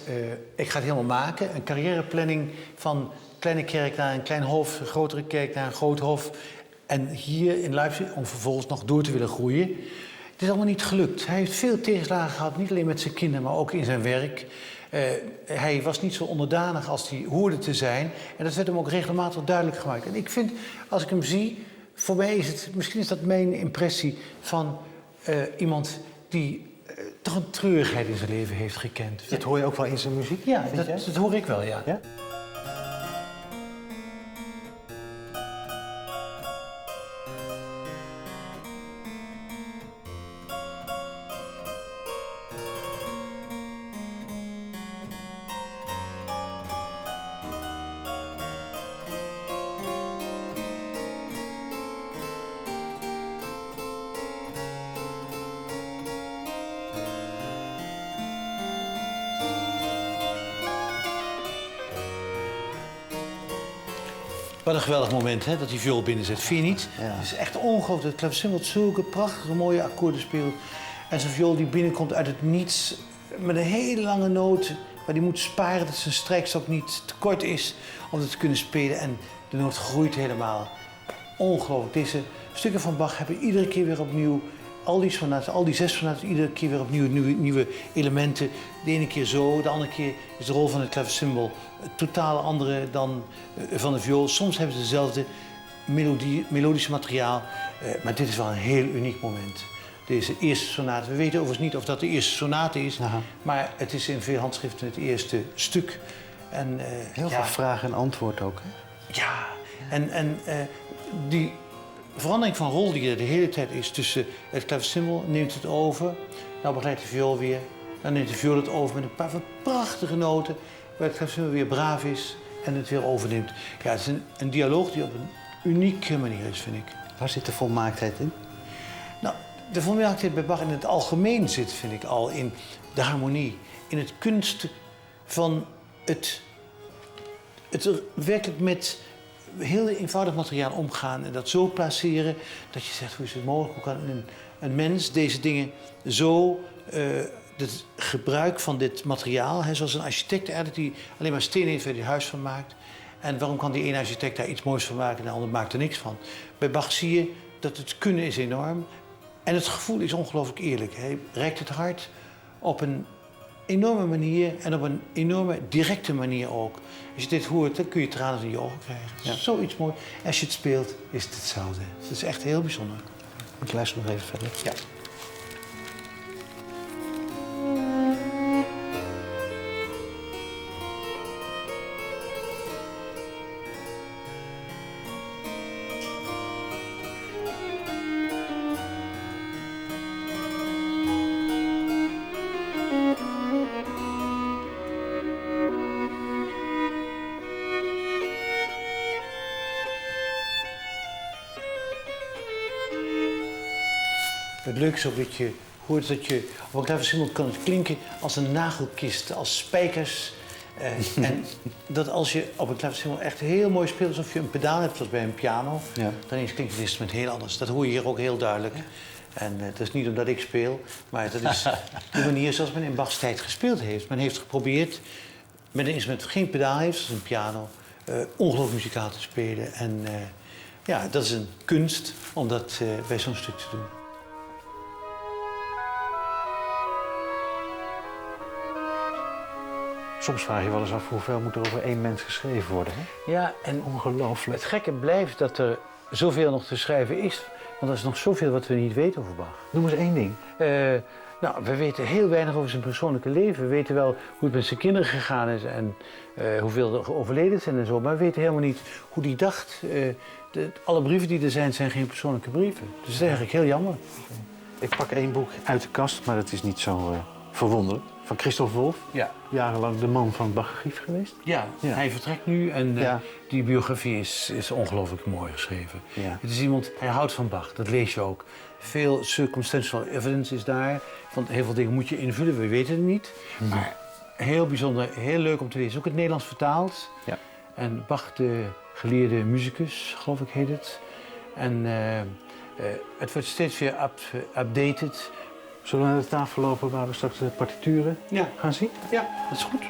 ik ga het helemaal maken, een carrièreplanning van kleine kerk naar een klein hof, een grotere kerk naar een groot hof. En hier in Leipzig, om vervolgens nog door te willen groeien. Het is allemaal niet gelukt. Hij heeft veel tegenslagen gehad, niet alleen met zijn kinderen, maar ook in zijn werk. Hij was niet zo onderdanig als hij hoorde te zijn. En dat werd hem ook regelmatig duidelijk gemaakt. En ik vind, als ik hem zie, voor mij is het, misschien is dat mijn impressie van iemand die toch een treurigheid in zijn leven heeft gekend. Dat hoor je ook wel in zijn muziek? Ja, dat hoor ik wel, ja. Wat een geweldig moment, hè, dat die viool binnenzet. Vind je niet? Ja. Het is echt ongelooflijk. Het klavecin wat zulke prachtige, mooie akkoorden speelt. En zo'n viool die binnenkomt uit het niets... met een hele lange noot... waar die moet sparen dat zijn strijkstok niet te kort is... om het te kunnen spelen. En de noot groeit helemaal. Ongelooflijk. Deze stukken van Bach hebben iedere keer weer opnieuw... al die 6 sonaten, iedere keer weer opnieuw nieuwe elementen. De ene keer zo, de andere keer is de rol van het klaversymbol totaal andere dan van de viool. Soms hebben ze dezelfde melodische materiaal, maar dit is wel een heel uniek moment. Deze eerste sonate, we weten overigens niet of dat de eerste sonate is, maar het is in veel handschriften het eerste stuk. En, heel veel vraag en antwoord ook. Hè? Ja, en die verandering van rol die er de hele tijd is tussen het klaversymbol, neemt het over, nou begeleidt de viool weer, dan neemt de viool het over met een paar van prachtige noten, waar het klaversymbol weer braaf is en het weer overneemt. Ja, het is een dialoog die op een unieke manier is, vind ik. Waar zit de volmaaktheid in? Nou, de volmaaktheid bij Bach in het algemeen zit, vind ik, al in de harmonie, in het kunst van het werkelijk met heel eenvoudig materiaal omgaan en dat zo placeren dat je zegt, hoe is het mogelijk, hoe kan een mens deze dingen zo, het gebruik van dit materiaal, zoals een architect eigenlijk die alleen maar steen heeft waar hij huis van maakt. En waarom kan die ene architect daar iets moois van maken en de ander maakt er niks van? Bij Bach zie je dat het kunnen is enorm en het gevoel is ongelooflijk eerlijk. Hij reikt het hart op een enorme manier en op een enorme directe manier ook. Als je dit hoort, dan kun je tranen in je ogen krijgen. Ja. Zoiets mooi. Als je het speelt, is het hetzelfde. Het is echt heel bijzonder. Ik luister nog even verder. Ja. Het leuke is ook dat je hoort dat je op een klaversymbol kan het klinken als een nagelkist, als spijkers. En dat als je op een klaversymbol echt heel mooi speelt, alsof je een pedaal hebt zoals bij een piano, dan klinkt het instrument heel anders. Dat hoor je hier ook heel duidelijk. En dat is niet omdat ik speel, maar dat is de manier zoals men in Bachs tijd gespeeld heeft. Men heeft geprobeerd, met een instrument dat geen pedaal heeft, zoals een piano, ongelooflijk muzikaal te spelen. En ja, dat is een kunst om dat bij zo'n stuk te doen. Soms vraag je wel eens af hoeveel moet er over één mens geschreven worden. Hè? Ja, en ongelooflijk. Het gekke blijft dat er zoveel nog te schrijven is. Want er is nog zoveel wat we niet weten over Bach. Noem eens één ding. Nou, we weten heel weinig over zijn persoonlijke leven. We weten wel hoe het met zijn kinderen gegaan is en hoeveel er overleden zijn en zo. Maar we weten helemaal niet hoe hij dacht. Alle brieven die er zijn geen persoonlijke brieven. Dus dat is eigenlijk heel jammer. Ik pak één boek uit de kast, maar dat is niet zo verwonderlijk. Van Christoph Wolff. Ja. Jarenlang de man van het Bach-archief geweest. Ja, hij vertrekt nu en die biografie is ongelooflijk mooi geschreven. Ja. Het is iemand, hij houdt van Bach, dat lees je ook. Veel circumstantial evidence is daar. Want heel veel dingen moet je invullen, we weten het niet. Maar heel bijzonder, heel leuk om te lezen. Ook in het Nederlands vertaald. Ja. En Bach, de geleerde muzikus, geloof ik heet het. En het wordt steeds weer updated. Zullen we naar de tafel lopen waar we straks de partituren gaan zien? Ja, dat is goed.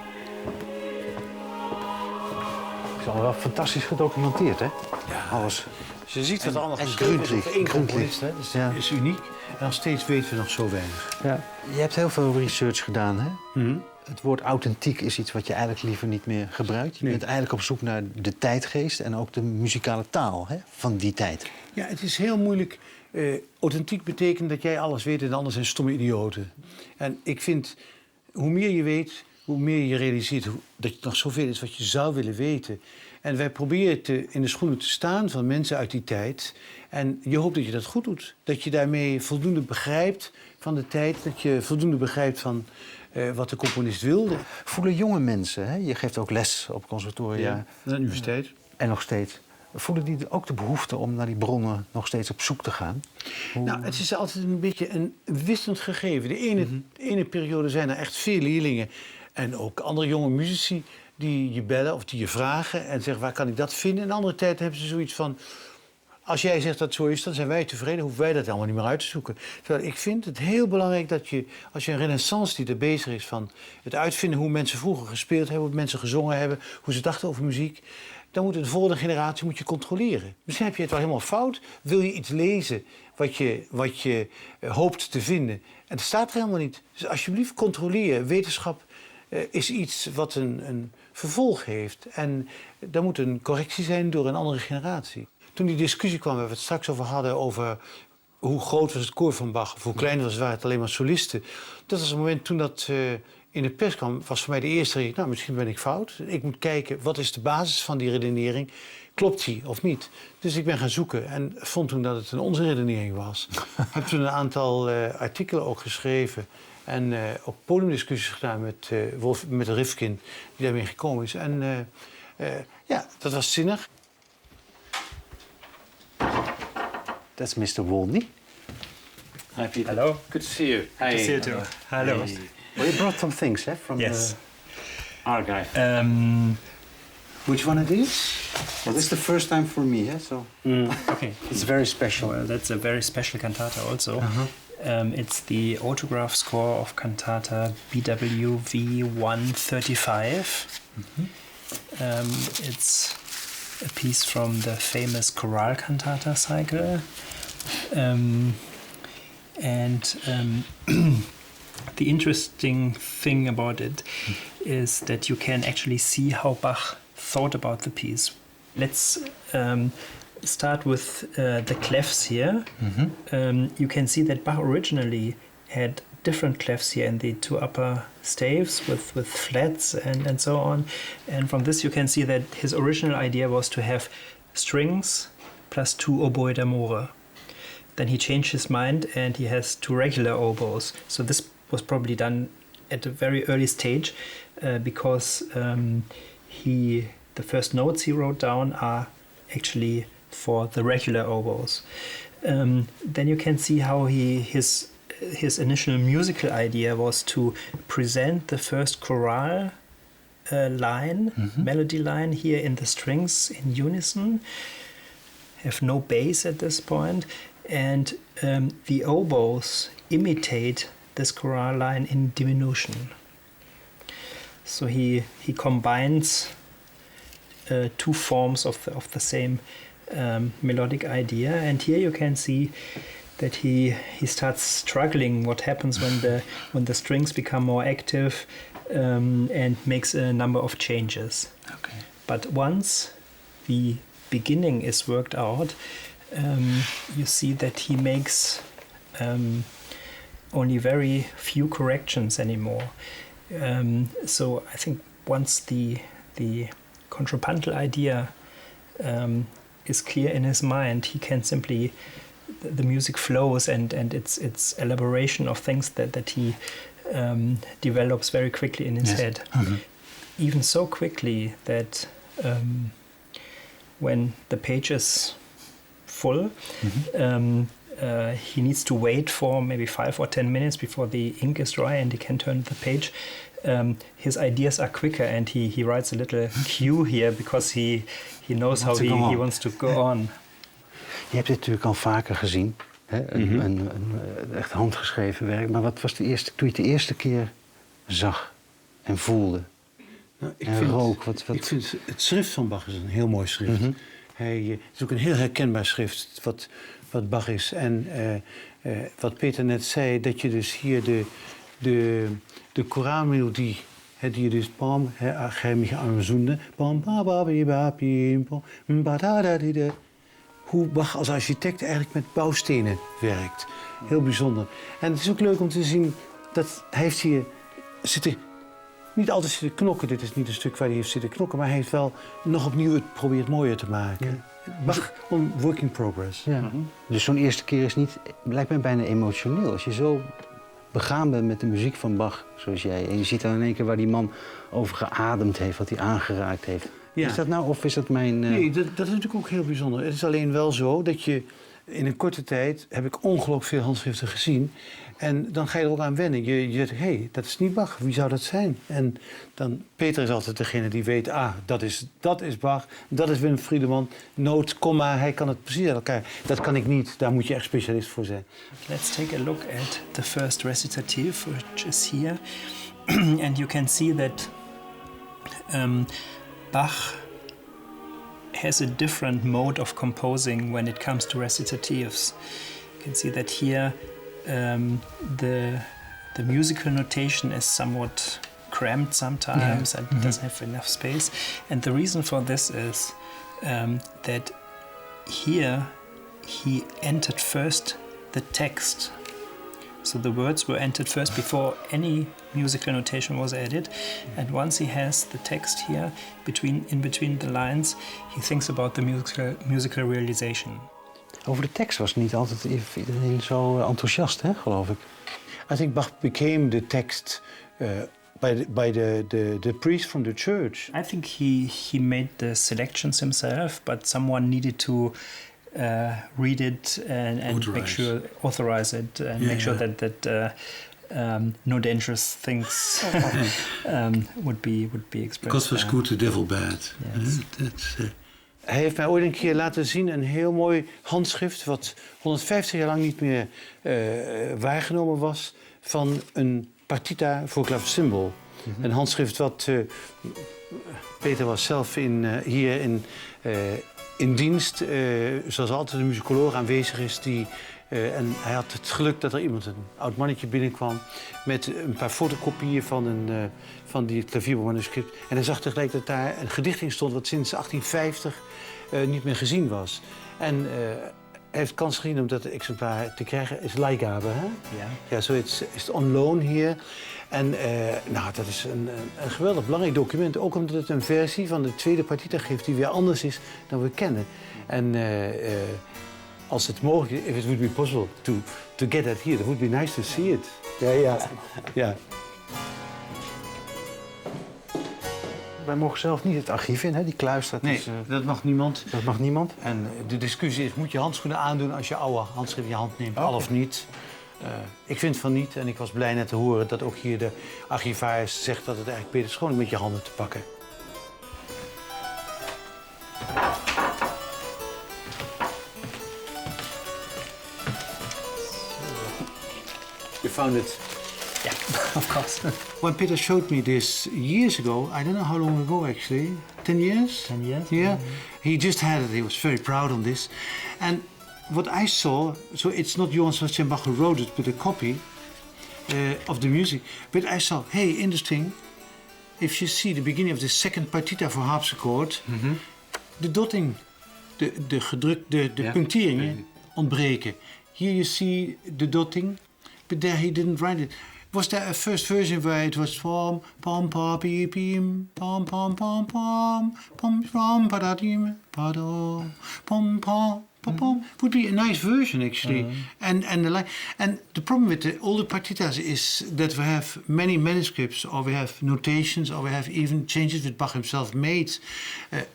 Het is allemaal wel fantastisch gedocumenteerd, hè? Ja. Alles. Dus je ziet wat er allemaal geschreven is over één componist, hè? Dat is uniek. En nog steeds weten we nog zo weinig. Ja. Je hebt heel veel research gedaan, hè? Het woord authentiek is iets wat je eigenlijk liever niet meer gebruikt. Je bent eigenlijk op zoek naar de tijdgeest en ook de muzikale taal, hè, van die tijd. Ja, het is heel moeilijk. Authentiek betekent dat jij alles weet en de anderen zijn stomme idioten. En ik vind, hoe meer je weet, hoe meer je realiseert dat er nog zoveel is wat je zou willen weten. En wij proberen in de schoenen te staan van mensen uit die tijd. En je hoopt dat je dat goed doet. Dat je daarmee voldoende begrijpt van de tijd. Dat je voldoende begrijpt van wat de componist wilde. Voelen jonge mensen, hè? Je geeft ook les op conservatoria. Ja, aan de universiteit. En nog steeds. Voelen die ook de behoefte om naar die bronnen nog steeds op zoek te gaan? Nou, het is altijd een beetje een wisselend gegeven. De ene periode zijn er echt veel leerlingen en ook andere jonge muzici die je bellen of die je vragen en zeggen waar kan ik dat vinden. In een andere tijd hebben ze zoiets van, als jij zegt dat het zo is, dan zijn wij tevreden, hoeven wij dat allemaal niet meer uit te zoeken. Terwijl ik vind het heel belangrijk dat je, als je een renaissance die er bezig is van het uitvinden hoe mensen vroeger gespeeld hebben, hoe mensen gezongen hebben, hoe ze dachten over muziek, dan moet de volgende generatie controleren. Misschien heb je het wel helemaal fout. Wil je iets lezen wat je hoopt te vinden? En dat staat er helemaal niet. Dus alsjeblieft controleer. Wetenschap is iets wat een vervolg heeft. En daar moet een correctie zijn door een andere generatie. Toen die discussie kwam waar we het straks over hadden, over hoe groot was het koor van Bach, of hoe klein was het, waren het alleen maar solisten. Dat was het moment toen dat in de pers kwam, was voor mij de eerste reactie, nou, misschien ben ik fout. Ik moet kijken, wat is de basis van die redenering? Klopt die of niet? Dus ik ben gaan zoeken en vond toen dat het een onze redenering was. Heb toen een aantal artikelen ook geschreven en ook podiumdiscussies gedaan met Rifkin, die daarmee gekomen is. En ja, dat was zinnig. That's Mr. Wolny. Hi, Peter. Hello. Good to see you. Good to see you too. Hello. Hey. Well, you brought some things, from Yes. the archive. Which one it is? Well, this is the first time for me, so Okay. it's very special. Well, that's a very special cantata also. It's the autograph score of cantata BWV 135. It's a piece from the famous chorale cantata cycle. The interesting thing about it is that you can actually see how Bach thought about the piece. Let's start with the clefs here. You can see that Bach originally had different clefs here in the two upper staves with flats and so on. And from this you can see that his original idea was to have strings plus 2 oboe d'amore. Then he changed his mind and he has 2 regular oboes. So this was probably done at a very early stage because the first notes he wrote down are actually for the regular oboes. Then you can see how his initial musical idea was to present the first chorale line, melody line here in the strings in unison, have no bass at this point, and the oboes imitate this chorale line in diminution. So he combines two forms of the same melodic idea, and here you can see that he starts struggling what happens when the strings become more active, and makes a number of changes. Okay. But once the beginning is worked out, you see that he makes only very few corrections anymore. So I think once the contrapuntal idea is clear in his mind, he can simply, the music flows, and it's elaboration of things that he develops very quickly in his head. Mm-hmm. Even so quickly that when the page is full, he needs to wait for maybe 5 or 10 minutes before the ink is dry and he can turn the page. His ideas are quicker, and he writes a little cue here because he knows how he wants to go on. Je hebt dit natuurlijk al vaker gezien, hè? Een echt handgeschreven werk. Maar wat was toen je het de eerste keer zag en voelde? Nou, ik vind het schrift van Bach is een heel mooi schrift. Het is ook een heel herkenbaar schrift wat Bach is. En wat Peter net zei, dat je dus hier de koraalmelodie, die je dus hoe Bach als architect eigenlijk met bouwstenen werkt. Heel bijzonder. En het is ook leuk om te zien dat hij heeft hier niet altijd zitten knokken. Dit is niet een stuk waar hij heeft zitten knokken, maar hij heeft wel nog opnieuw het probeert mooier te maken. Ja. Bach on work in progress. Ja. Dus zo'n eerste keer lijkt mij bijna emotioneel. Als je zo begaan bent met de muziek van Bach, zoals jij, en je ziet dan in één keer waar die man over geademd heeft, wat hij aangeraakt heeft. Ja. Is dat nou, of is dat mijn... Nee, dat is natuurlijk ook heel bijzonder. Het is alleen wel zo dat je in een korte tijd, heb ik ongelooflijk veel handschriften gezien. En dan ga je er ook aan wennen. Je zegt, hé, dat is niet Bach. Wie zou dat zijn? En dan, Peter is altijd degene die weet, dat is Bach. Dat is Willem Friedemann. Noot, komma, hij kan het precies uit elkaar. Dat kan ik niet. Daar moet je echt specialist voor zijn. Let's take a look at the first recitative, which is here. And you can see that Bach has a different mode of composing when it comes to recitatives. You can see that here the musical notation is somewhat cramped sometimes and doesn't have enough space. And the reason for this is that here he entered first the text. So the words were entered first before any musical notation was added. And once he has the text here, in between the lines, he thinks about the musical realization. Over de tekst was niet altijd iedereen zo enthousiast, hè, geloof ik. I think Bach became the text by the priest from the church. I think he made the selections himself, but someone needed to read it and authorize it and make sure that no dangerous things would be expressed. God was good, the devil bad. Yes. Hij heeft mij ooit een keer laten zien een heel mooi handschrift, wat 150 jaar lang niet meer waargenomen was, van een partita voor klavecimbal. Een handschrift wat Peter was zelf hier in dienst, zoals altijd een muzikoloog aanwezig is. En hij had het geluk dat er een oud mannetje binnenkwam met een paar fotocopieën van die klaviermanuscript. En hij zag tegelijk dat daar een gedicht in stond wat sinds 1850 niet meer gezien was. En hij heeft kans gezien om dat exemplaar te krijgen. Is Leihgabe, hè? Ja. Ja, zo is on loan hier. En dat is een geweldig belangrijk document. Ook omdat het een versie van de tweede partita geeft die weer anders is dan we kennen. En als het mogelijk is, if it would be possible to get that here, it would be nice to see it. Ja. Wij mogen zelf niet het archief in, hè? Die kluis. Dat mag niemand. Dat mag niemand. En de discussie is, moet je handschoenen aandoen als je oude handschrift in je hand neemt, al of niet? Ik vind van niet en ik was blij net te horen dat ook hier de archivaris zegt dat het eigenlijk beter is gewoon met je handen te pakken. You found it? Yeah, of course. When Peter showed me this years ago, I don't know how long ago actually, 10 years? 10 years? Yeah. He just had it, he was very proud on this. And what I saw, so it's not Johann Sebastian Bach who wrote it, but a copy of the music. But I saw, hey, interesting, if you see the beginning of the second partita for harpsichord, de dotting, de puncteringen ontbreken. Here you see the dotting, but there he didn't write it. Was there a first version where it was pom pom pom pim pom pom pom pom pom pom padadim pado pom pom pom pom? Would be a nice version actually. And the problem with all the partitas is that we have many manuscripts, or we have notations, or we have even changes that Bach himself made.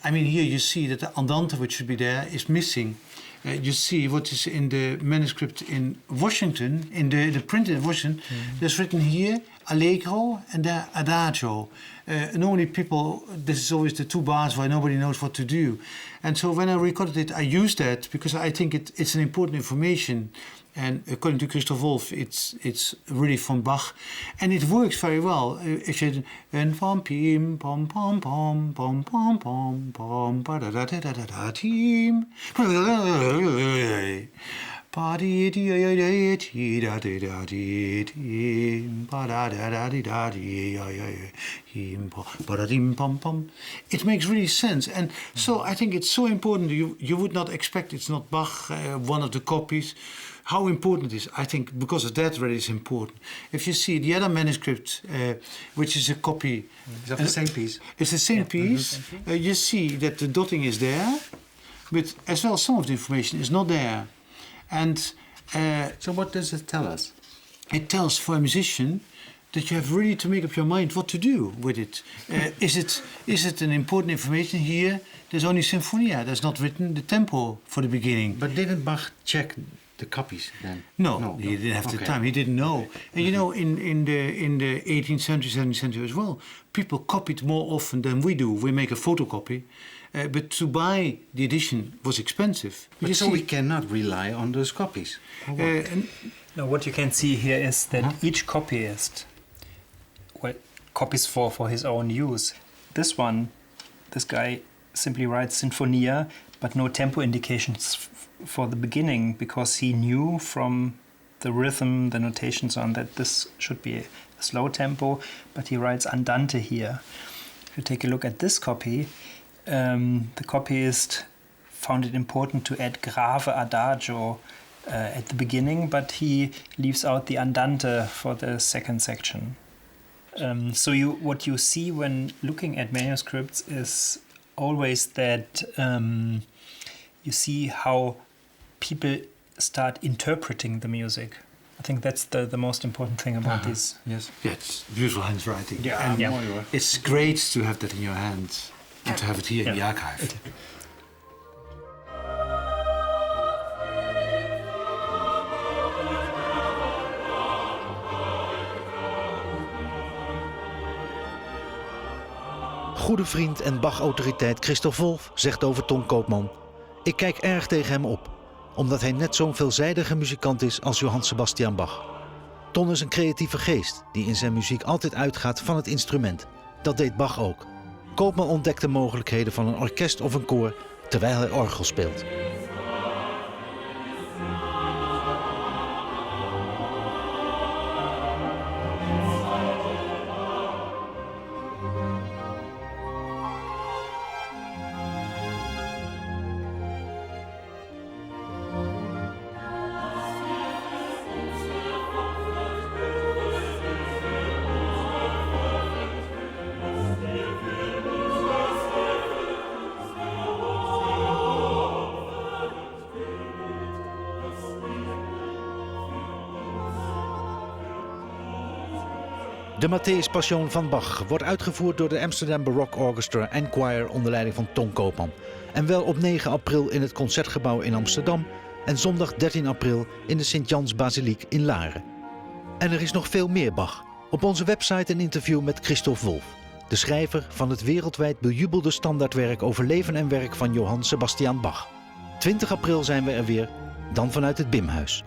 I mean, here you see that the andante, which should be there, is missing. You see what is in the manuscript in Washington, in the print in Washington, there's written here Allegro and there Adagio. Normally people, this is always the two bars where nobody knows what to do. And so when I recorded it, I used that because I think it's an important information. And according to Christoph Wolff, it's really from Bach, and it works very well. If you and pom pim pom pom pom pom pom pom pom pa da da da da da team pa di di da da da di team pa da da da da di pa da dim pom pom. It makes really sense, and so I think it's so important. You would not expect it's not Bach, one of the copies. How important it is, I think, because of that really is important. If you see the other manuscript, which is a copy... Is that the same piece? It's the same piece. You see that the dotting is there, but as well some of the information is not there. And so what does it tell us? It tells for a musician that you have really to make up your mind what to do with it. Is it an important information here? There's only Sinfonia. There's not written the tempo for the beginning. But didn't Bach check the copies then? No, he didn't have the time. He didn't know. And you know, in the 18th century, 17th century as well, people copied more often than we do. We make a photocopy, but to buy the edition was expensive. But so we cannot rely on those copies. Now, what you can see here is that each copyist copies for his own use. This guy simply writes Sinfonia, but no tempo indications for the beginning, because he knew from the rhythm, the notations on that this should be a slow tempo, but he writes andante here. If you take a look at this copy, the copyist found it important to add grave adagio at the beginning, but he leaves out the andante for the second section. So what you see when looking at manuscripts is always that you see how people start interpreting the music. I think that's the most important thing about this. Yes. Yeah, it's beautiful handwriting. Yeah, and it's great to have that in your hands and to have it here in the archive. Goede vriend en Bach-autoriteit Christoph Wolff zegt over Ton Koopman: ik kijk erg tegen hem op, omdat hij net zo'n veelzijdige muzikant is als Johann Sebastian Bach. Ton is een creatieve geest die in zijn muziek altijd uitgaat van het instrument. Dat deed Bach ook. Koopman ontdekte mogelijkheden van een orkest of een koor terwijl hij orgel speelt. De Matthäus Passion van Bach wordt uitgevoerd door de Amsterdam Baroque Orchestra and Choir onder leiding van Ton Koopman. En wel op 9 april in het Concertgebouw in Amsterdam en zondag 13 april in de Sint-Jans-Basiliek in Laren. En er is nog veel meer Bach. Op onze website een interview met Christoph Wolff, de schrijver van het wereldwijd bejubelde standaardwerk over leven en werk van Johann Sebastian Bach. 20 april zijn we er weer, dan vanuit het Bimhuis.